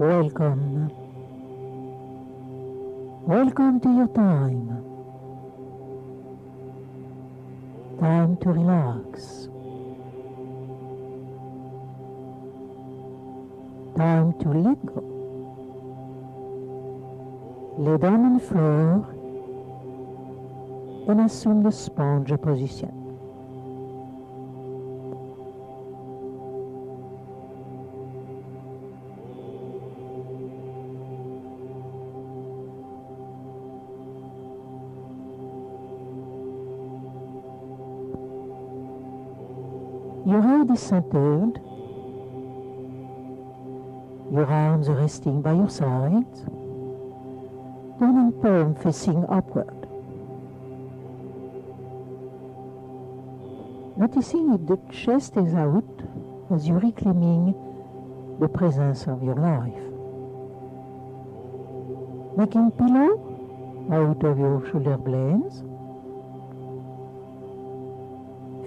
Welcome. Welcome to your time. Time to relax. Time to let go. Lay down on the floor and assume the sponge position. Your head is centered, your arms are resting by your sides, turning palm facing upward. Noticing if the chest is out as you're reclaiming the presence of your life. Making pillow out of your shoulder blades.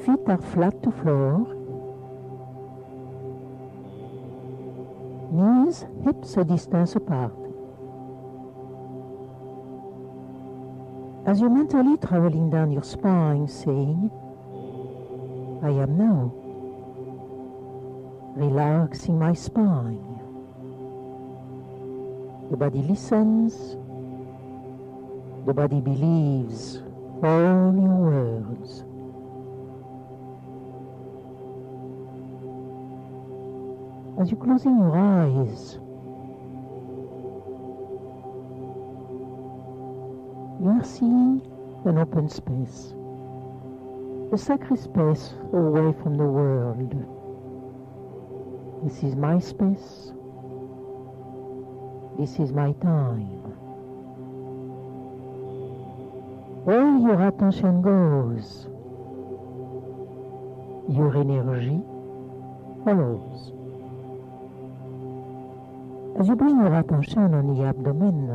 Feet are flat to floor. Knees, hips a distance apart. As you're mentally traveling down your spine, saying, I am now, relaxing my spine. The body listens, the body believes all your words. As you're closing your eyes, you are seeing an open space, a sacred space away from the world. This is my space. This is my time. Where your attention goes, your energy follows. As you bring your attention on the abdomen,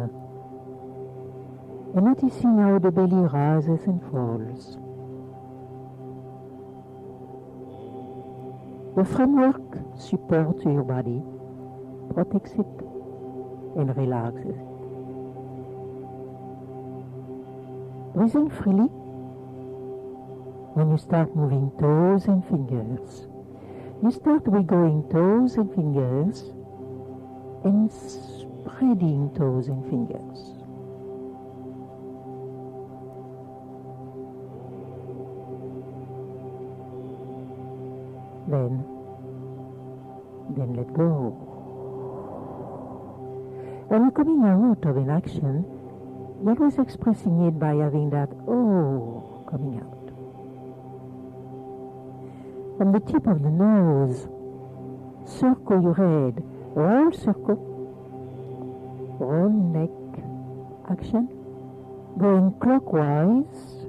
and noticing how the belly rises and falls. The framework supports your body, protects it, and relaxes it. Breathing freely when you start moving toes and fingers. You start wiggling toes and fingers and spreading toes and fingers. Then let go. When you're coming out of an action, you're always expressing it by having that "oh" coming out. From the tip of the nose, circle your head, roll circle, roll neck, action, going clockwise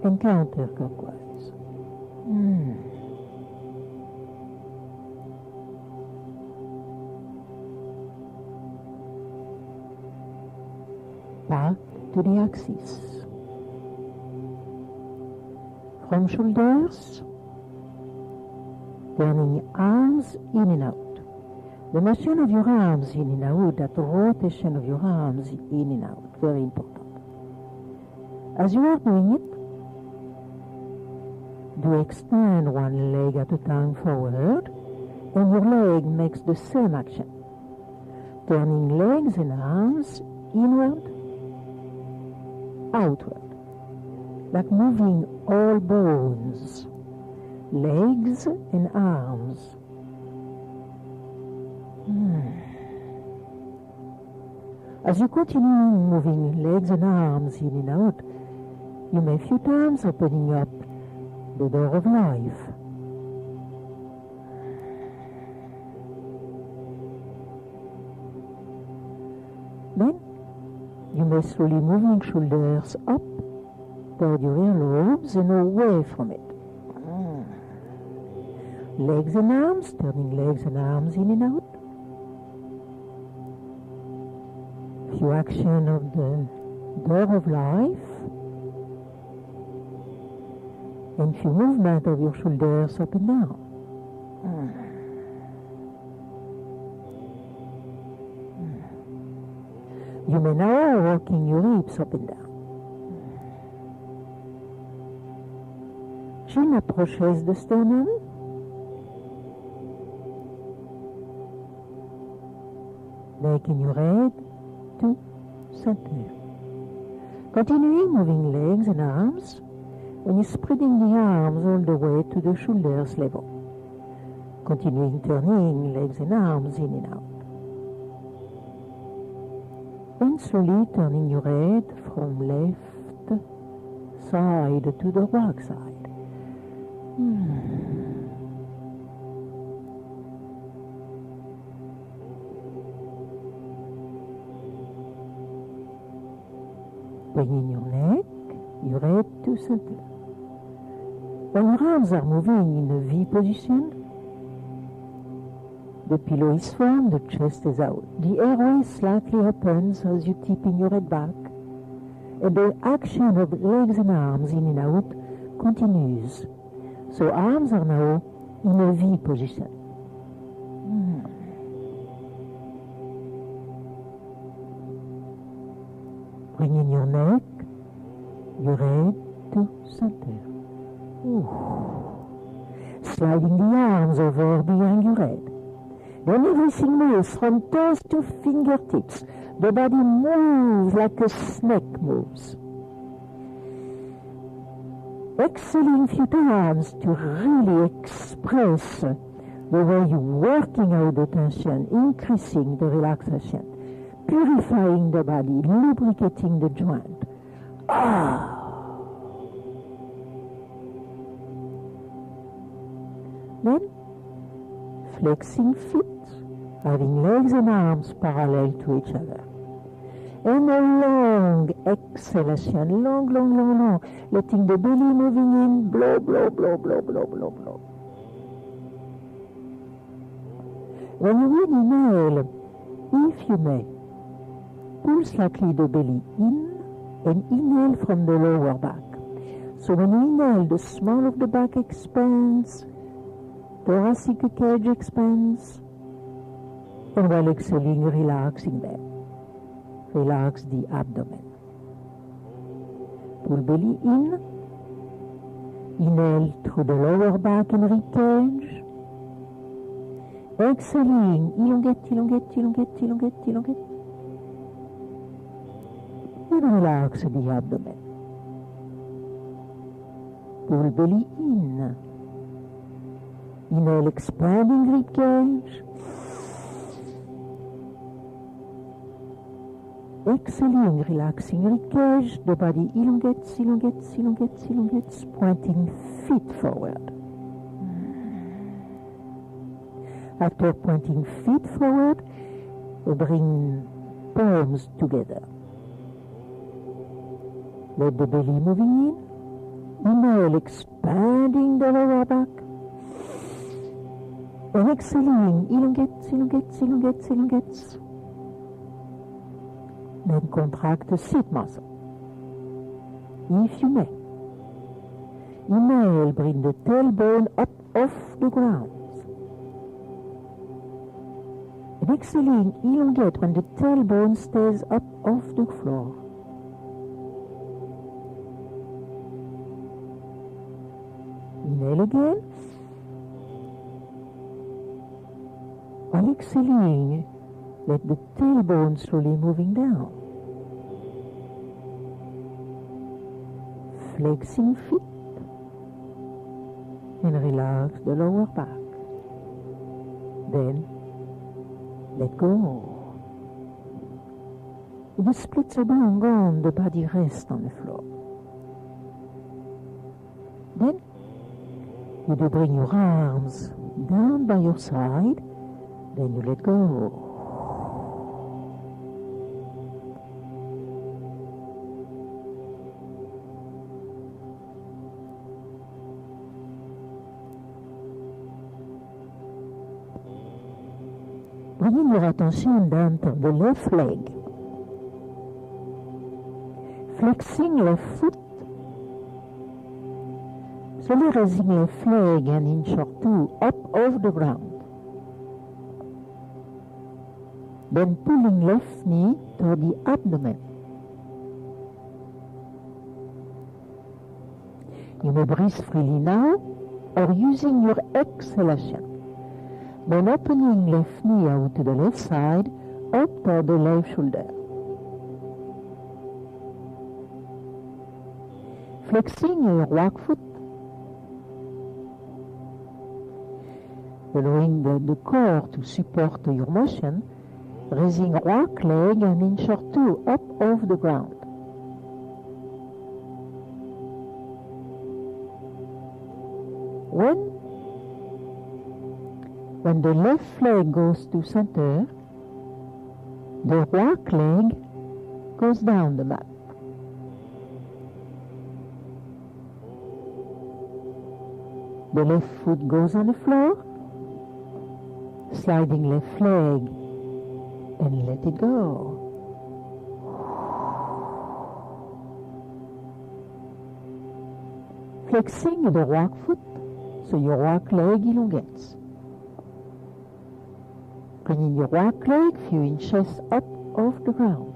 and counterclockwise. Back to the axis. From shoulders, turning arms in and out. The motion of your arms in and out, that rotation of your arms in and out, very important. As you are doing it, do extend one leg at a time forward, and your leg makes the same action. Turning legs and arms inward, outward, like moving all bones, legs and arms. As you continue moving legs and arms in and out, you may a few times opening up the door of life. Then you may slowly moving shoulders up toward your earlobes and away from it. Legs and arms, turning legs and arms in and out. Few action of the door of life. And few movement of your shoulders up and down. You may now rocking your hips up and down. Chin approaches the sternum. Neck in your head to center. Continuing moving legs and arms, and you're spreading the arms all the way to the shoulders level. Continuing turning legs and arms in and out. And slowly turning your head from left side to the right side. Bringing your neck, your head to center. When your arms are moving in a V position, the pillow is firm, the chest is out. The airway slightly opens as you tipping your head back, and the action of legs and arms in and out continues. So arms are now in a V position. Bringing your neck, your head to center. Sliding the arms over behind your head. Then everything moves from toes to fingertips. The body moves like a snake moves. Exhaling a few times to really express the way you're working out the tension, increasing the relaxation, purifying the body, lubricating the joint. Then, flexing feet, having legs and arms parallel to each other. And a long exhalation, long, letting the belly moving in, blow. When you inhale, if you may, pull slightly the belly in and inhale from the lower back. So when you inhale, the small of the back expands, thoracic cage expands, and while exhaling, relaxing them. Relax the abdomen. Pull belly in. Inhale through the lower back and rib cage. Exhaling, elongate. And relax the abdomen. Pull belly in. Inhale, expanding rib cage. Exhaling, relaxing rib cage, the body elongates, pointing feet forward. After pointing feet forward, we bring palms together. Let the belly moving in. Inhale, expanding the lower back. And exhaling, elongates. Then contract the seat muscle, if you may. Inhale, bring the tailbone up off the ground. And exhaling, elongate when the tailbone stays up off the floor. Inhale again. While exhaling, let the tailbone slowly moving down. Flexing feet. And relax the lower back. Then, let go. The splits are being gone, the body rests on the floor. Then, you do bring your arms down by your side. Then you let go. Bringing your attention down to the left leg. Flexing left foot. Slowly raising left leg an inch or two up off the ground. Then pulling left knee toward the abdomen. You may breathe freely now or using your exhalation. Then opening left knee out to the left side, up toward the left shoulder. Flexing your right foot. Allowing the core to support your motion, raising right leg an inch or two up off the ground. When the left leg goes to center, the right leg goes down the mat. The left foot goes on the floor, sliding left leg and let it go. Flexing the right foot so your right leg elongates. Bringing your right leg a few inches up off the ground.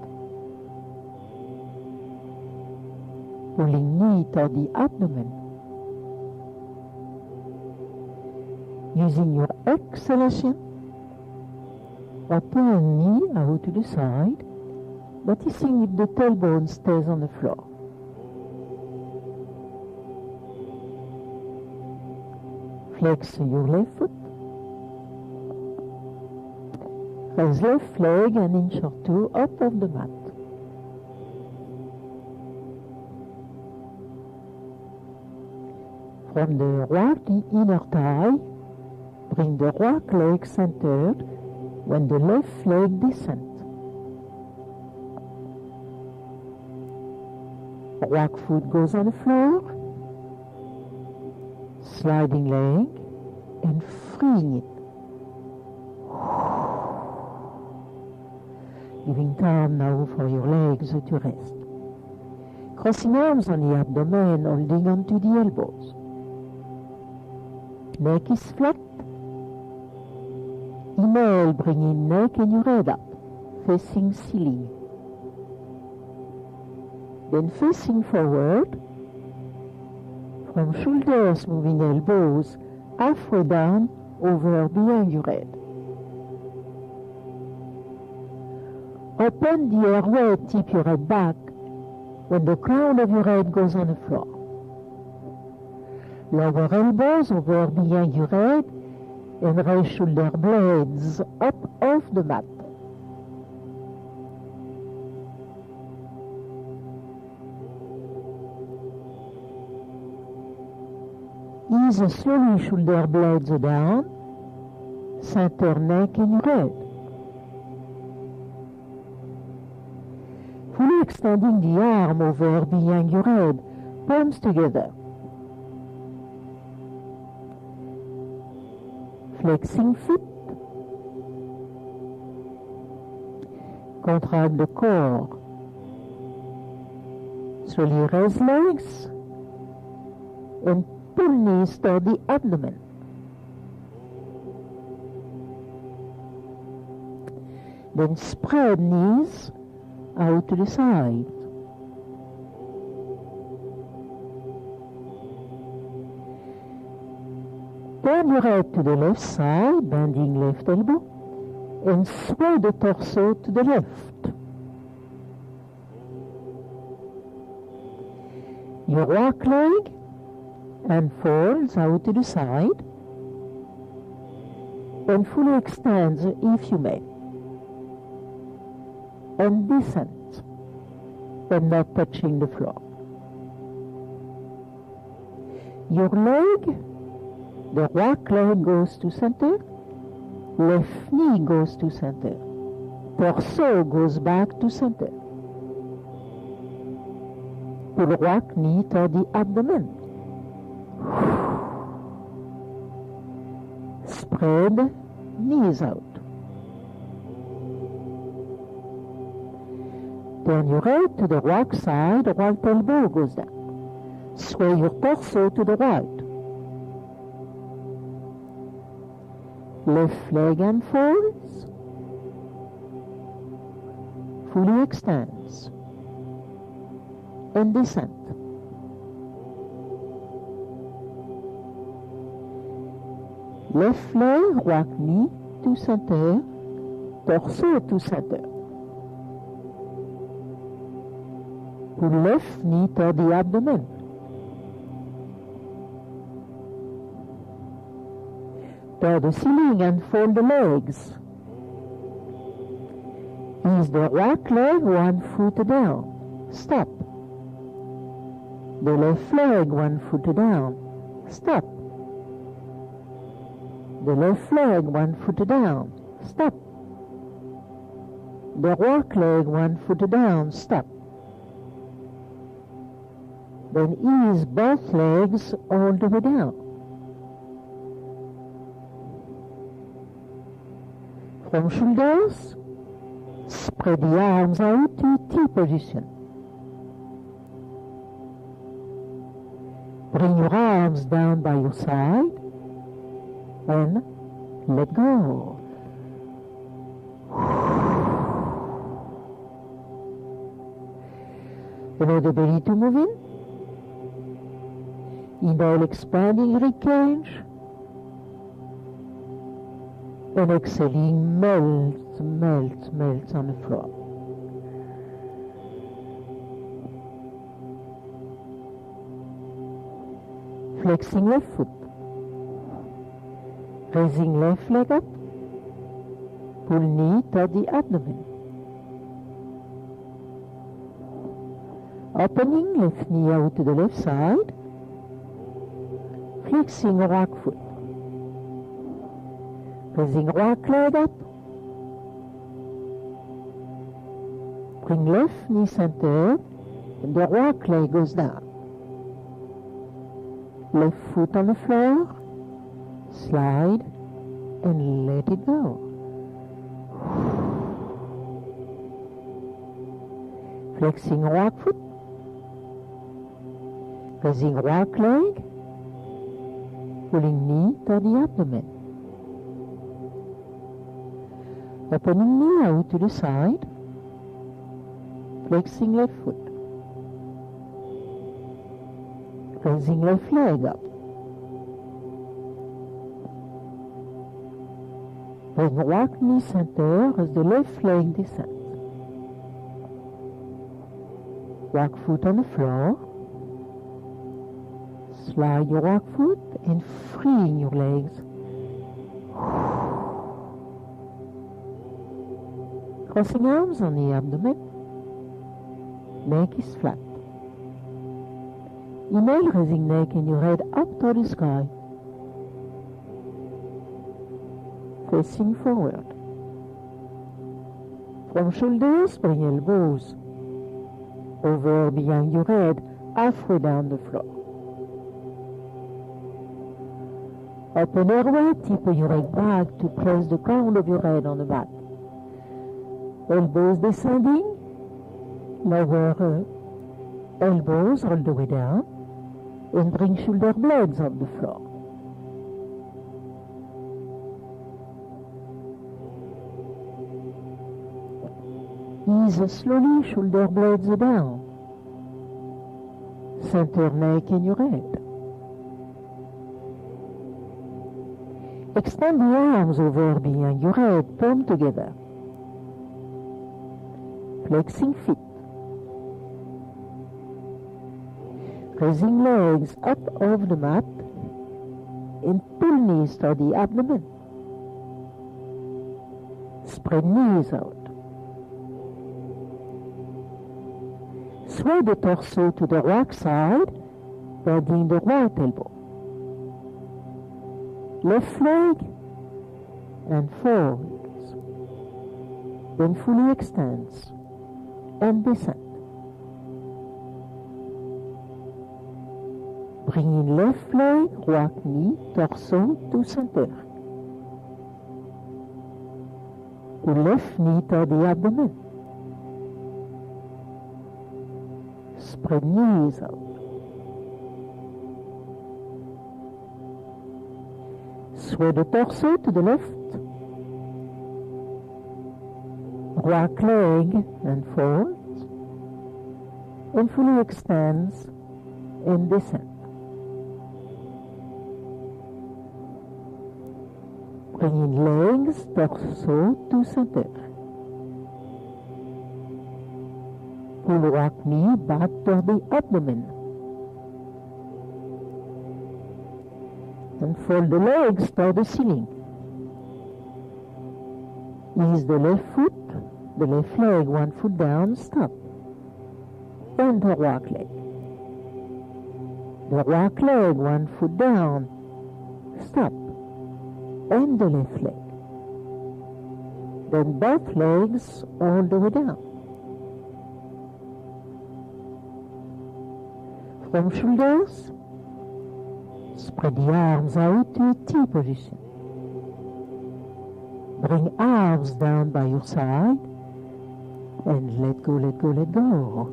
Pulling knee toward the abdomen. Using your exhalation, open knee out to the side, noticing if the tailbone stays on the floor. Flex your left foot. Raise left leg an inch or two up off the mat. From the right inner thigh, bring the right leg centered when the left leg descends. Right foot goes on the floor, sliding leg and freeing it. Giving time now for your legs to rest. Crossing arms on the abdomen, holding onto the elbows. Neck is flat. Inhale, bringing neck and your head up, facing ceiling. Then facing forward, from shoulders moving elbows, halfway down, over behind your head. Open the airway, tip your head back when the crown of your head goes on the floor. Lower elbows over behind your head and raise shoulder blades up off the mat. Ease slowly shoulder blades down, center neck and your head. Fully extending the arm over behind your head, palms together. Flexing feet. Contract the core. Slowly raise legs and pull knees toward the abdomen. Then spread knees out to the side. Turn your head to the left side, bending left elbow, and sway the torso to the left. Your right leg unfolds out to the side and fully extends if you may. And descend, and not touching the floor. Your leg, the right leg goes to center, left knee goes to center, torso goes back to center. Pull right knee toward the abdomen. Spread knees out. Turn your head to the right side, right elbow goes down. Sway your torso to the right. Left leg unfolds. fully extends and descend. Left leg, rock knee to center, torso to center. Pull left knee toward the abdomen. Toward the ceiling and fold the legs. Ease the right leg 1 foot down. Stop. The left leg 1 foot down. Stop. The left leg 1 foot down. Stop. The right leg 1 foot down. Stop. Then ease both legs all the way down. From shoulders, spread the arms out to T position. Bring your arms down by your side and let go. Allow the belly to move in. Inhale, expanding rib cage. And exhaling, melt, melt, melt on the floor. Flexing left foot. Raising left leg up. Pull knee toward the abdomen. Opening left knee out to the left side. Flexing right foot. Raising right leg up. Bring left knee centered and the right leg goes down. Left foot on the floor. Slide and let it go. Flexing right foot. Raising right leg. Pulling knee to the abdomen. Opening knee out to the side. Flexing left foot. Raising left leg up. Bring right knee center as the left leg descends. Right foot on the floor. Slide your right foot and free your legs. Crossing arms on the abdomen. Neck is flat. Inhale, raising neck and your head up toward the sky. Facing forward. From shoulders, bring elbows over behind your head, halfway down the floor. Open airway, tip your head back to press the crown of your head on the back. Elbows descending, lower elbows all the way down, and bring shoulder blades on the floor. Ease slowly shoulder blades down. Center neck in your head. Extend the arms over behind your head, palm together. Flexing feet. Raising legs up off the mat and pull knees to the abdomen. Spread knees out. Sway the torso to the right side, bending the right elbow. Left leg and folds. Then fully extends and descend. Bring in left leg, right knee, torso to center. Pull left knee to the abdomen. Spread knees out. Sway the torso to the left. Rock leg and folds, and fully extends and descends. Bring in legs, torso to center. Pull rock knee back toward the abdomen. And fold the legs toward the ceiling. Ease the left foot, the left leg, 1 foot down, stop. And the rock leg. The rock leg, 1 foot down, stop. And the left leg. Then both legs all the way down. From shoulders, spread the arms out to a T position. Bring arms down by your side and let go, let go, let go.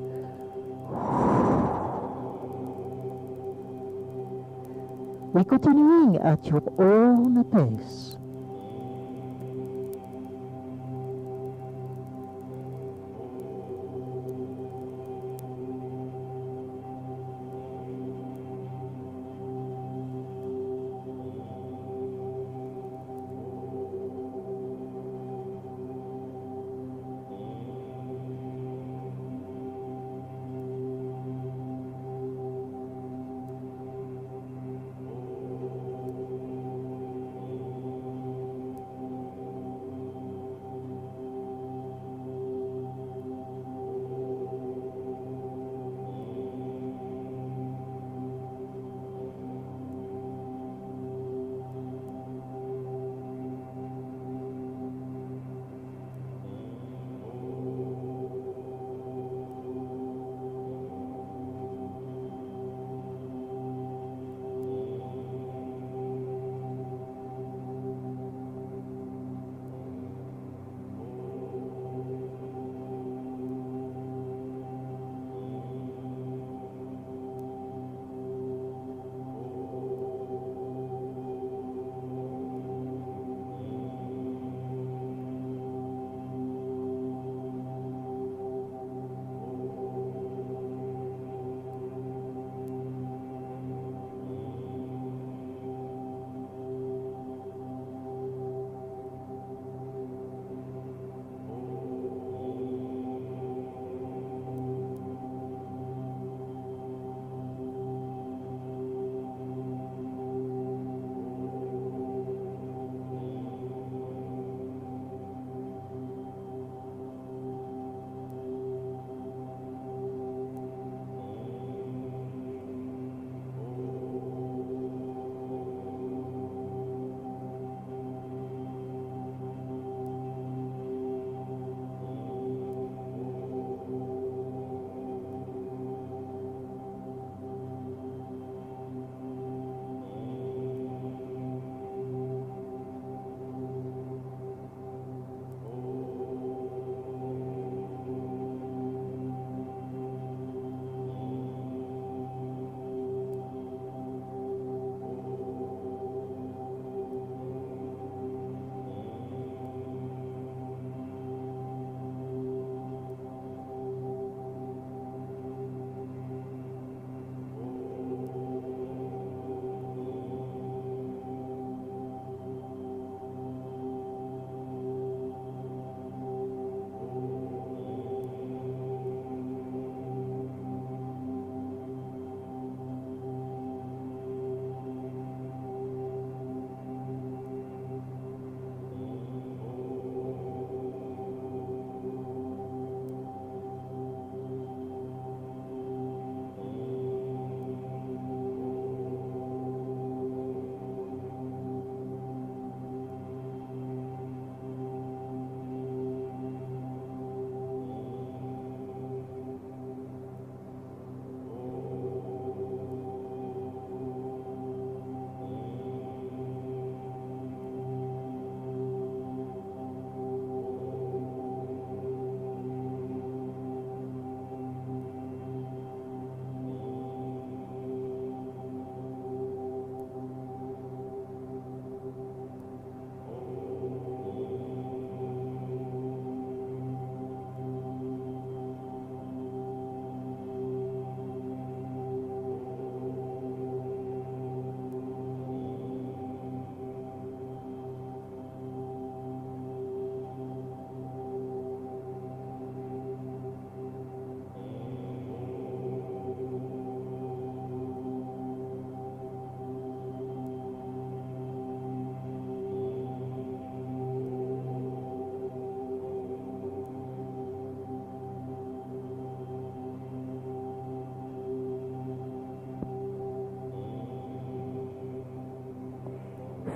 We're continuing at your own pace.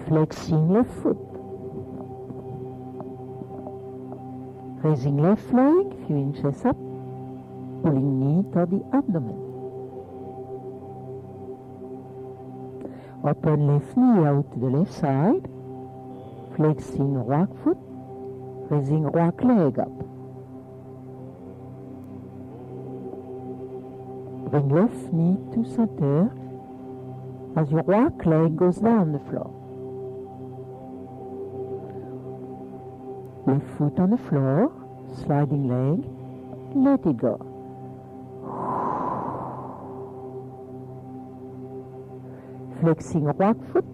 Flexing left foot. Raising left leg, few inches up, pulling knee toward the abdomen. Open left knee out to the left side, flexing rock foot, raising rock leg up. Bring left knee to center as your rock leg goes down the floor. Left foot on the floor, sliding leg, let it go. Flexing rock foot,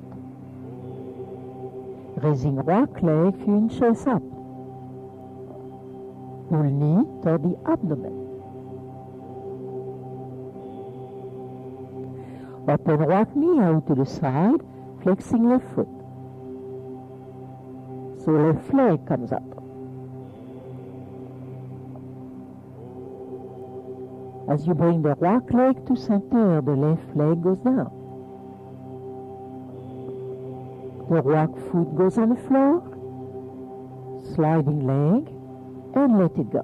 raising rock leg few inches up. Pull knee toward the abdomen. Open rock knee out to the side, flexing left foot. So left leg comes up. As you bring the rock leg to center, the left leg goes down. The rock foot goes on the floor, sliding leg, and let it go.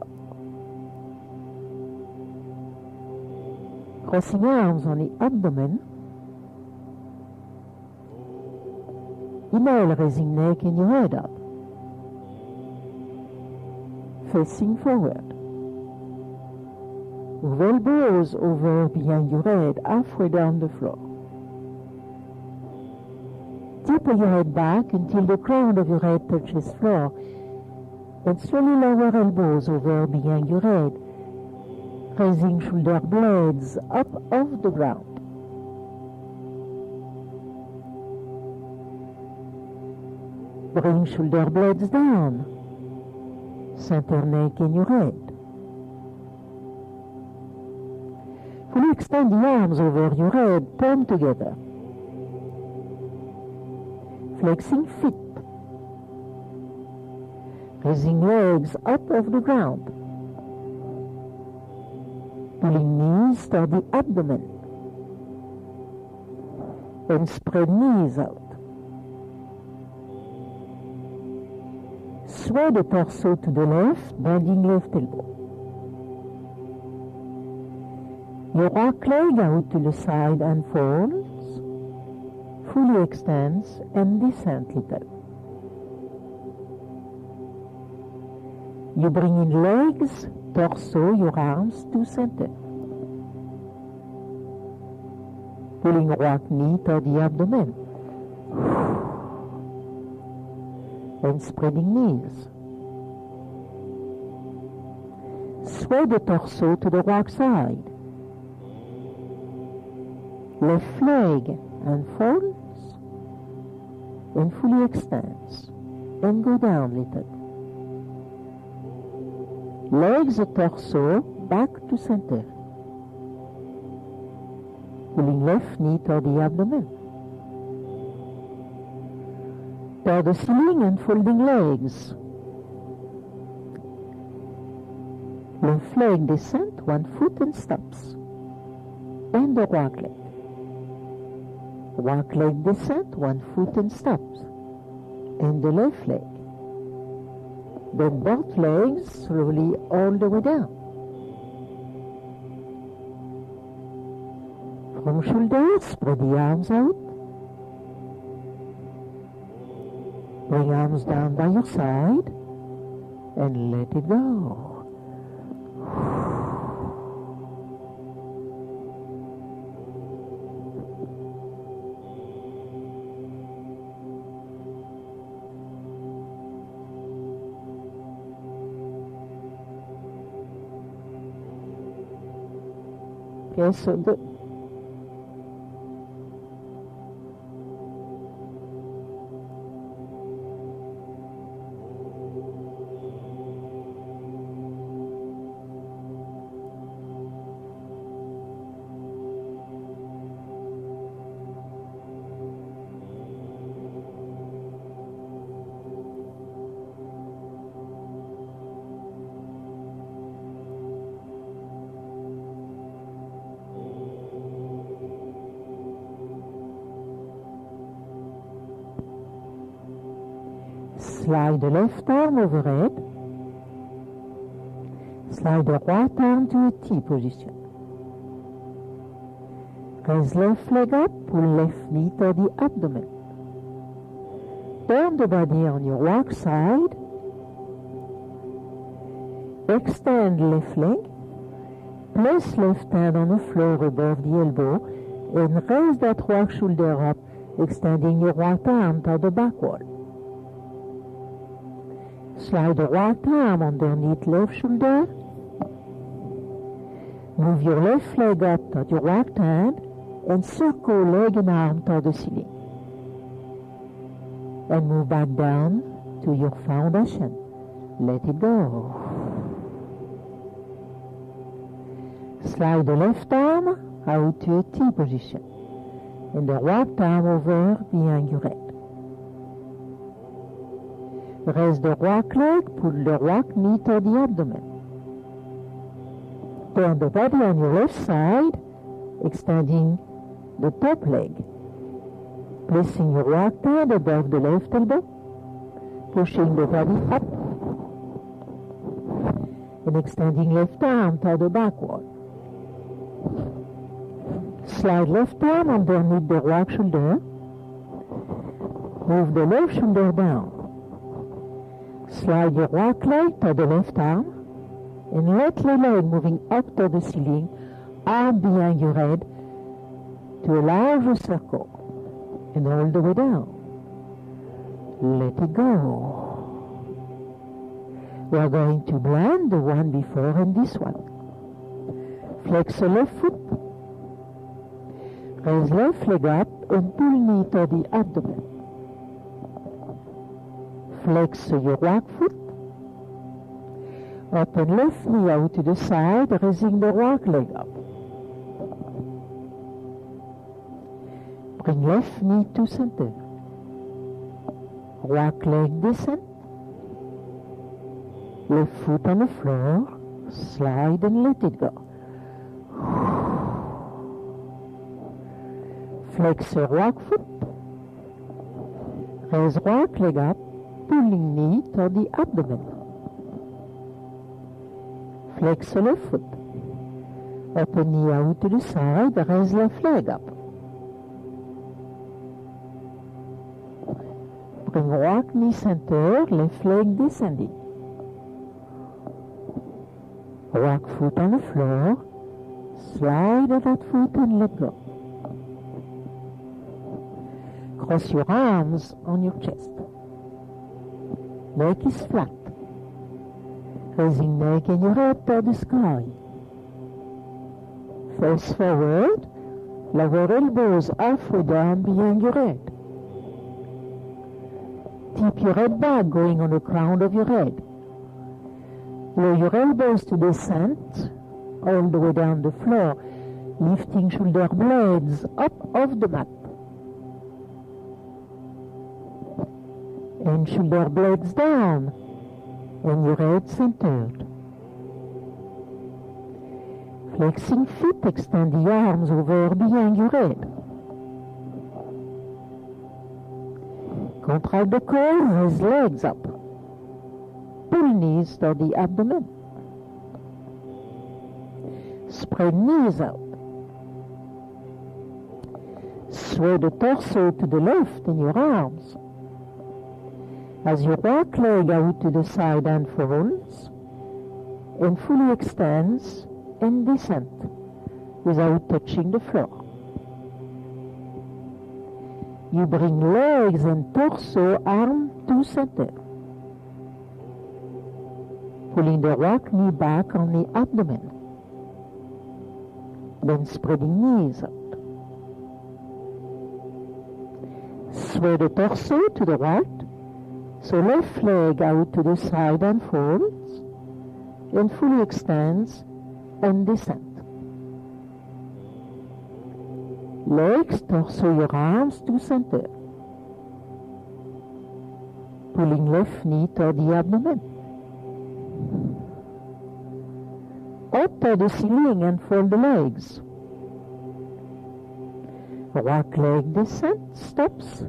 Crossing arms on the abdomen. Inhale, raising neck and your head up. Facing forward. Move elbows over behind your head, halfway down the floor. Tip your head back until the crown of your head touches floor, and slowly lower elbows over behind your head, raising shoulder blades up off the ground. Bring shoulder blades down, center neck in your head. Fully extend the arms over your head, palm together. Flexing feet. Raising legs up off the ground. Pulling knees toward the abdomen. And spread knees out. Sway the torso to the left, bending left elbow. Your rock leg out to the side unfolds, fully extends and descends little. You bring in legs, torso, your arms to center. Pulling rock knee toward the abdomen. And spreading knees. Sway the torso to the rock side. Left leg unfolds and fully extends and go down little. Legs the torso back to center. Pulling left knee toward the abdomen. Toward the ceiling and folding legs. Left leg descent, one foot and stops. And the rock leg. Rock leg descent, one foot and stops. And the left leg. Then both legs slowly all the way down. From shoulders, spread the arms out. Bring arms down by your side and let it go. Okay, so Slide the left arm overhead. Slide the right arm to a T position. Raise left leg up, pull left knee to the abdomen. Turn the body on your right side. Extend left leg. Place left hand on the floor above the elbow and raise that right shoulder up, extending your right arm to the back wall. Slide the right arm underneath left shoulder. Move your left leg up to your right hand and circle leg and arm to the ceiling. And move back down to your foundation. Let it go. Slide the left arm out to a T position and the right arm over behind your head. Raise the right leg, pull the right knee to the abdomen. Turn the body on your left side, extending the top leg. Placing your right hand above the left elbow, pushing the body up, and extending left arm to the back wall. Slide left arm underneath the right shoulder. Move the left shoulder down. Slide your right leg to the left arm and let the leg moving up to the ceiling, arm behind your head to a larger circle and all the way down. Let it go. We are going to blend the one before and this one. Flex the left foot. Raise left leg up and pull knee to the abdomen. Flex your right foot. Open left knee out to the side, raising the right leg up. Bring left knee to center. Right leg descent. Left foot on the floor. Slide and let it go. Flex your right foot. Raise right leg up, pulling knee to the abdomen. Flex the left foot. Open knee out to the side, raise left leg up. Bring right knee center, left leg descending. Right foot on the floor. Slide that foot and let go. Cross your arms on your chest. Neck is flat. Raising neck and your head to the sky. Face forward. Lower elbows halfway down behind your head. Tip your head back, going on the crown of your head. Lower your elbows to descent, all the way down the floor, lifting shoulder blades up off the mat. And shoulder blades down, and your head centered. Flexing feet, extend the arms over behind your head. Contract the core, raise legs up. Pull knees to the abdomen. Spread knees out. Sway the torso to the left in your arms. As your right leg out to the side unfolds and fully extends and descends without touching the floor. You bring legs and torso, arm to center. Pulling the right knee back on the abdomen. Then spreading knees out. Sway the torso to the right. So left leg out to the side unfolds and fully extends and descends. Legs, torso, your arms to center. Pulling left knee to the abdomen. Up to the ceiling and fold the legs. Right leg descends, stops.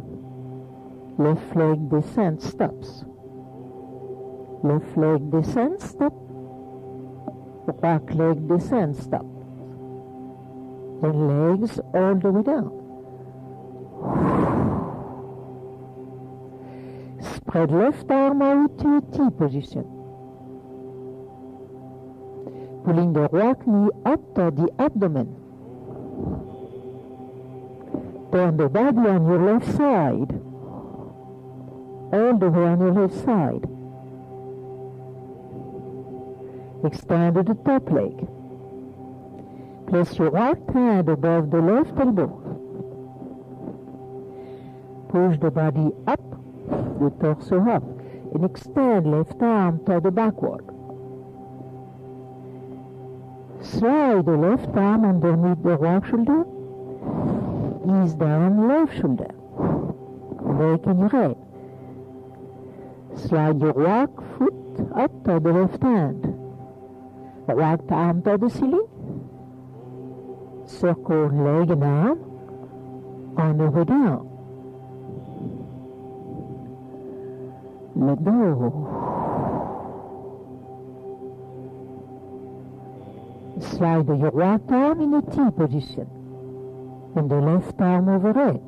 Left leg descends, stops. Left leg descends, stop. Right leg descends, stop. And legs all the way down. Spread left arm out to a T position. Pulling the right knee up toward the abdomen. Turn the body on your left side. All the way on your left side. Extend the top leg. Place your right hand above the left elbow. Push the body up, the torso up, and extend left arm toward the backward. Slide the left arm underneath the right shoulder. Ease down left shoulder. Back in your head. Slide your right foot up toward the left hand. Right arm toward the ceiling. Circle leg and arm on the way down. Let go. Slide your right arm in a T position and the left arm overhead.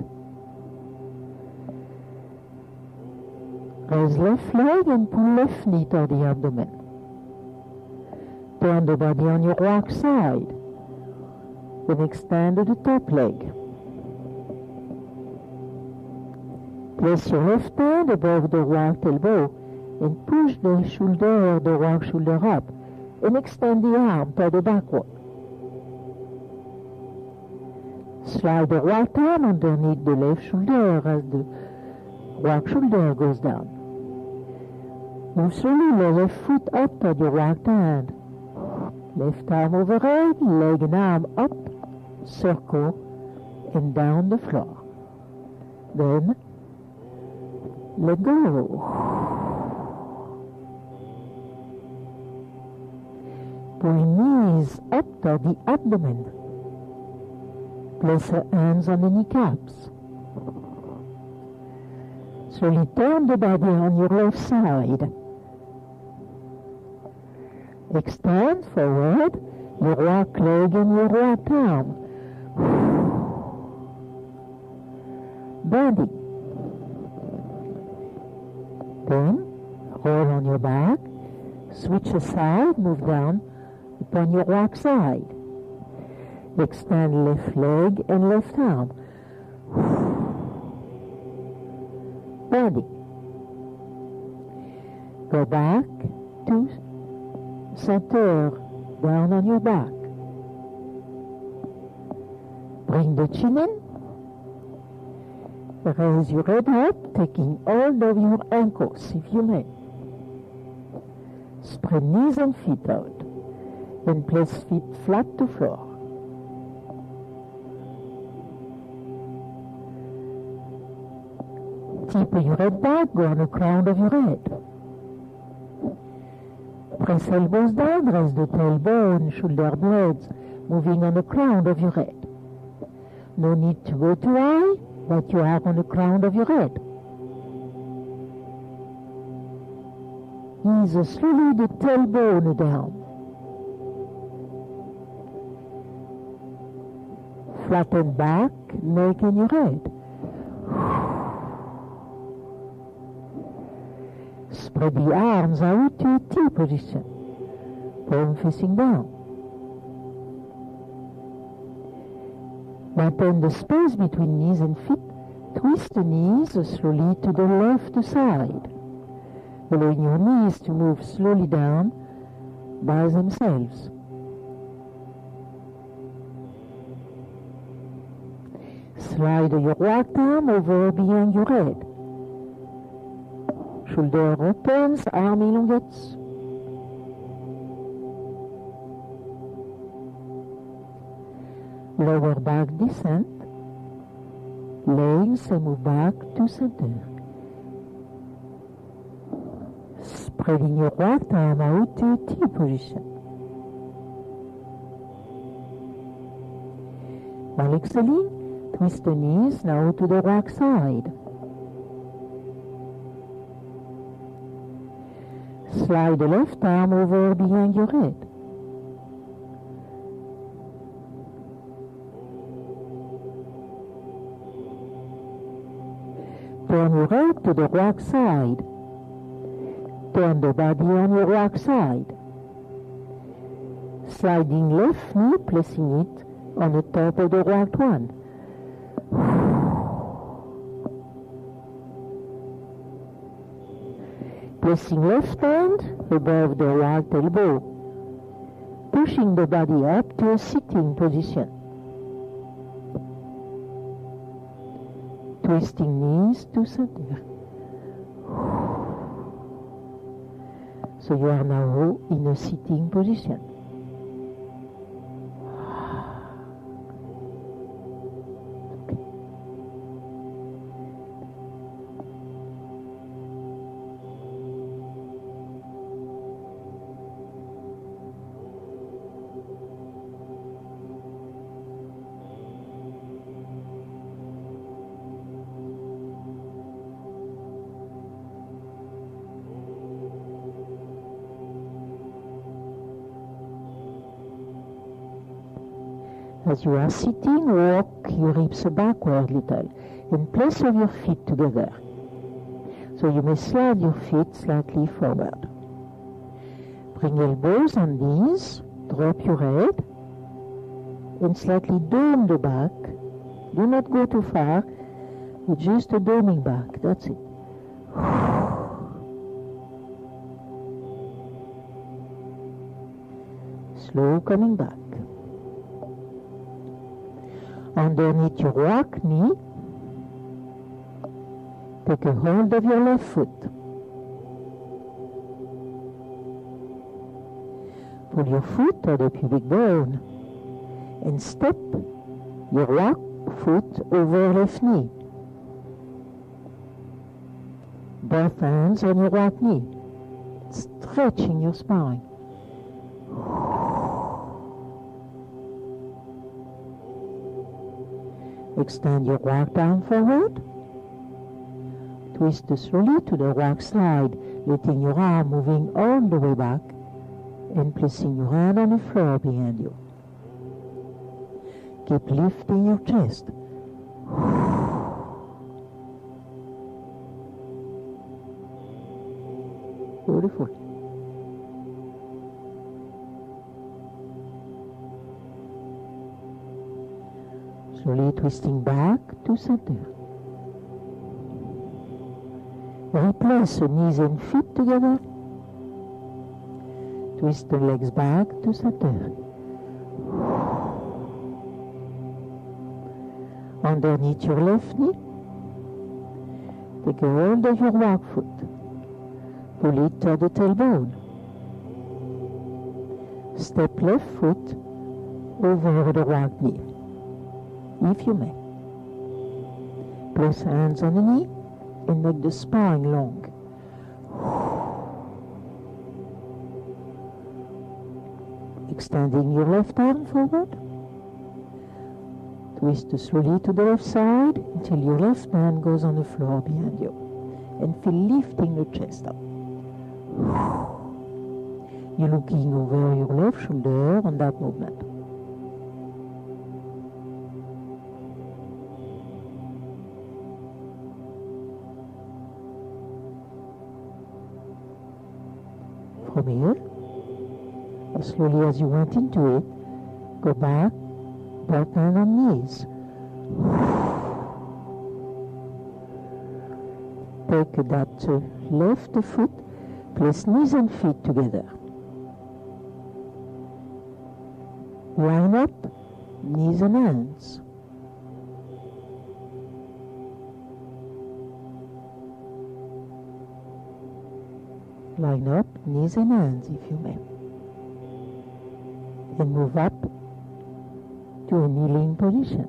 Raise left leg and pull left knee toward the abdomen. Turn the body on your right side. Then extend the top leg. Place your left hand above the right elbow and push the right shoulder up and extend the arm toward the backward. Slide the right arm underneath the left shoulder as the right shoulder goes down. Move slowly the left foot up toward your right hand. Left arm overhead, leg and arm up, circle, and down the floor. Then, let go. Bring knees up toward the abdomen. Place your hands on the kneecaps. Slowly turn the body on your left side. Extend forward your right leg and your right arm. Bending. Then roll on your back, switch aside, move down upon your right side. Extend left leg and left arm. Bending. Go back to center, down on your back. Bring the chin in. Raise your head up, taking hold of your ankles, if you may. Spread knees and feet out. Then place feet flat to floor. Tip your head back, go on the crown of your head. Press elbows down, raise the tailbone, shoulder blades, moving on the crown of your head. No need to go too high, but you are on the crown of your head. Ease slowly the tailbone down. Flatten back, neck and your head. Spread the arms out to a T position, palm facing down. Maintain the space between knees and feet. Twist the knees slowly to the left side, allowing your knees to move slowly down by themselves. Slide your right arm over behind your head. Shoulder opens, arm elongates. Lower back descent. Legs move back to center. Spreading your right arm out to a T position. While exhaling, twist the knees now to the right side. Slide the left arm over behind your head. Turn your head to the rock side. Turn the body on your rock side. Sliding left knee, placing it on the top of the rocked one. Placing left hand above the right elbow. Pushing the body up to a sitting position. Twisting knees to center. So you are now in a sitting position. As you are sitting, walk your hips backward a little and place your feet together. So you may slide your feet slightly forward. Bring elbows and knees, drop your head, and slightly dome the back. Do not go too far, it's just a doming back, that's it. Slow coming back. Underneath your rock knee, take a hold of your left foot. Pull your foot at the pubic bone and step your rock foot over left knee. Both hands on your right knee, stretching your spine. Extend your rock arm forward. Twist slowly to the rock slide, letting your arm moving all the way back and placing your hand on the floor behind you. Keep lifting your chest. Beautiful. Slowly twisting back to center. Replace the knees and feet together. Twist the legs back to center. Underneath your left knee, take a hold of your rock foot. Pull it to the tailbone. Step left foot over the right knee, if you may. Place hands on the knee and make the spine long. Extending your left arm forward. Twist slowly to the left side until your left hand goes on the floor behind you. And feel lifting the chest up. You're looking over your left shoulder on that movement. From here, as slowly as you went into it, go back, both hands on knees. Take that left foot, place knees and feet together. Line up, knees and hands. Line up, knees and hands, if you may. And move up to a kneeling position.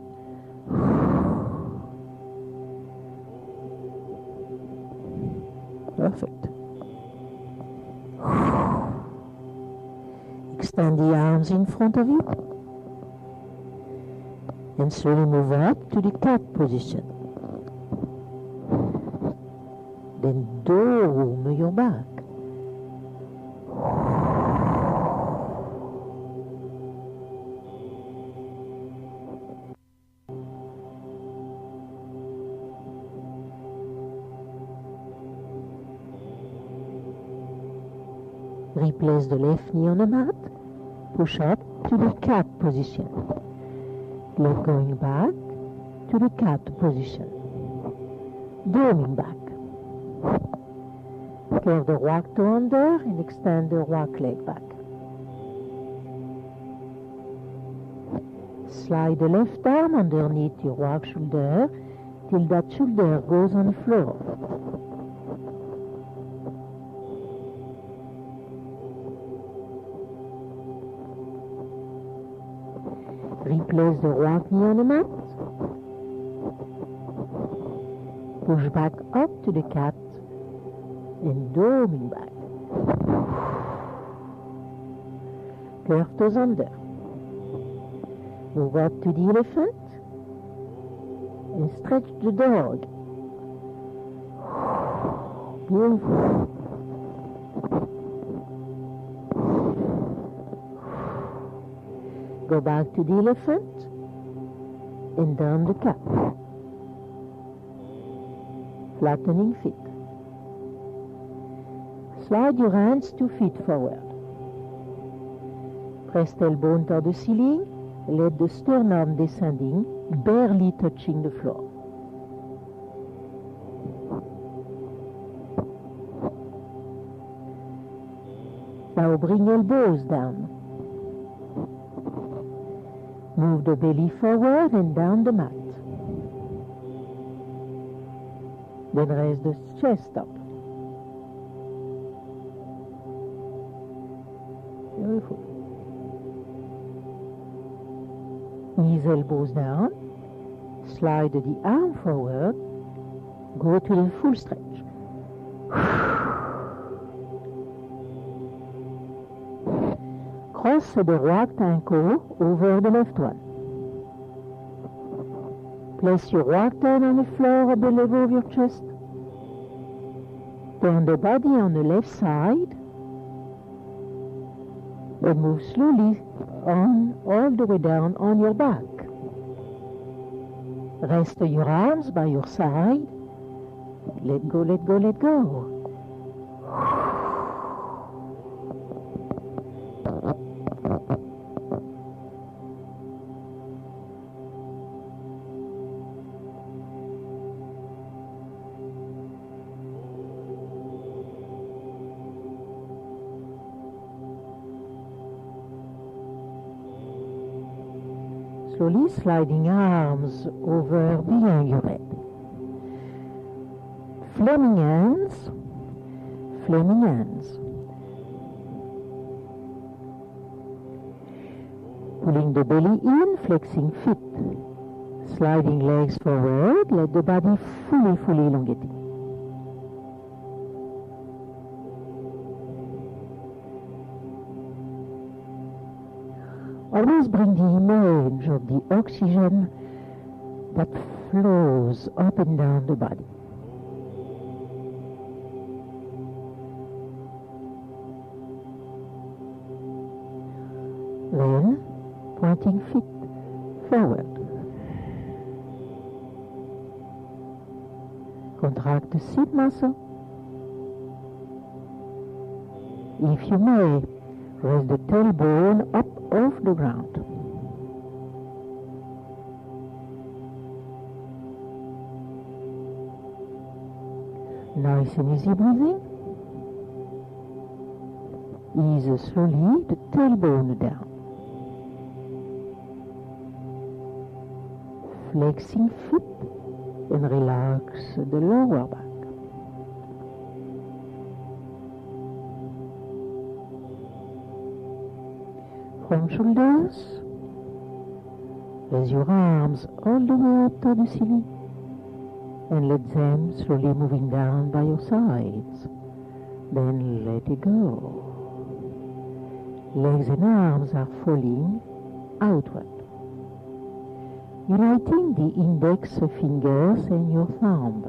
Perfect. Extend the arms in front of you. And slowly move up to the cat position. Then dome your back. Replace the left knee on the mat. Push up to the cat position. Leg going back to the cat position. Doming back. Curve the rock toe under and extend the rock leg back. Slide the left arm underneath your rock shoulder till that shoulder goes on the floor. Replace the rock knee on the mat. Push back up to the cat and doming back. Curve toes under. Move up to the elephant and stretch the dog. Beautiful. Go back to the elephant and down the cat. Flattening feet. Slide your hands 2 feet forward. Press the elbow under the ceiling. Let the sternum descending, barely touching the floor. Now bring elbows down. Move the belly forward and down the mat. Then raise the chest up. Beautiful. Knees, elbows down. Slide the arm forward. Go to the full stretch. Cross the right ankle over the left one. Place your right hand on the floor at the level of your chest. Turn the body on the left side and move slowly on all the way down on your back. Rest your arms by your side. Let go, let go, let go. Slowly sliding arms over behind your head. Flaming hands, flaming hands. Pulling the belly in, flexing feet. Sliding legs forward, let the body fully elongate. Always bring the image of the oxygen that flows up and down the body. Then, pointing feet forward. Contract the seat muscle. If you may, raise the tailbone up off the ground. Nice and easy breathing. Ease slowly the tailbone down. Flexing feet and relax the lower back. From shoulders, raise your arms all the way up to the ceiling and let them slowly moving down by your sides. Then let it go. Legs and arms are falling outward. Uniting the index fingers and your thumb.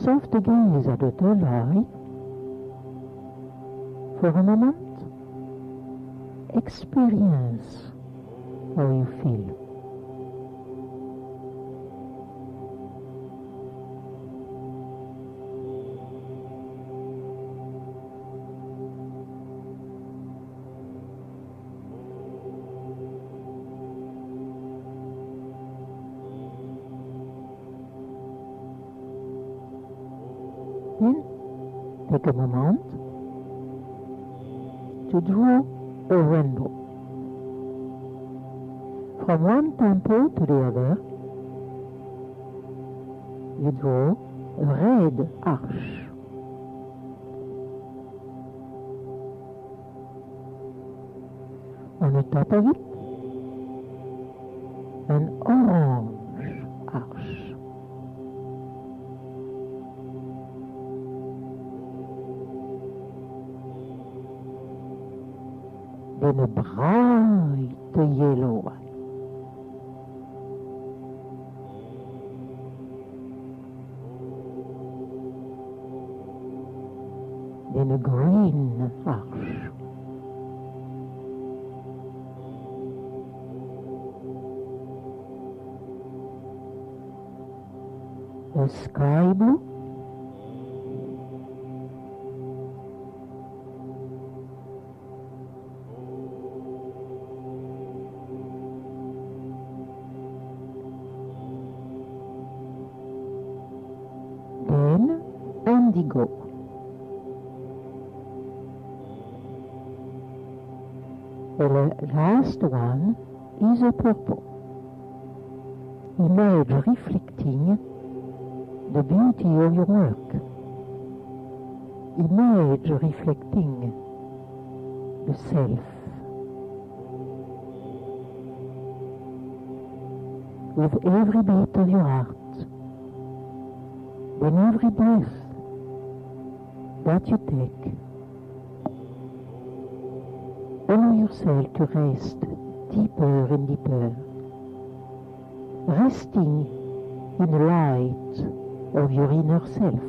Soft gaze at the third eye. For a moment, experience how you feel. Then take a moment to draw a rainbow. From one temple to the other, you draw a red arch. On the top of it, an orange arch. Then a bright yellow one. Then a green arch. A sky blue. Then indigo. The last one is a purple, image reflecting the beauty of your work, image reflecting the self. With every beat of your heart, then every breath that you take, allow yourself to rest deeper and deeper, resting in the light of your inner self.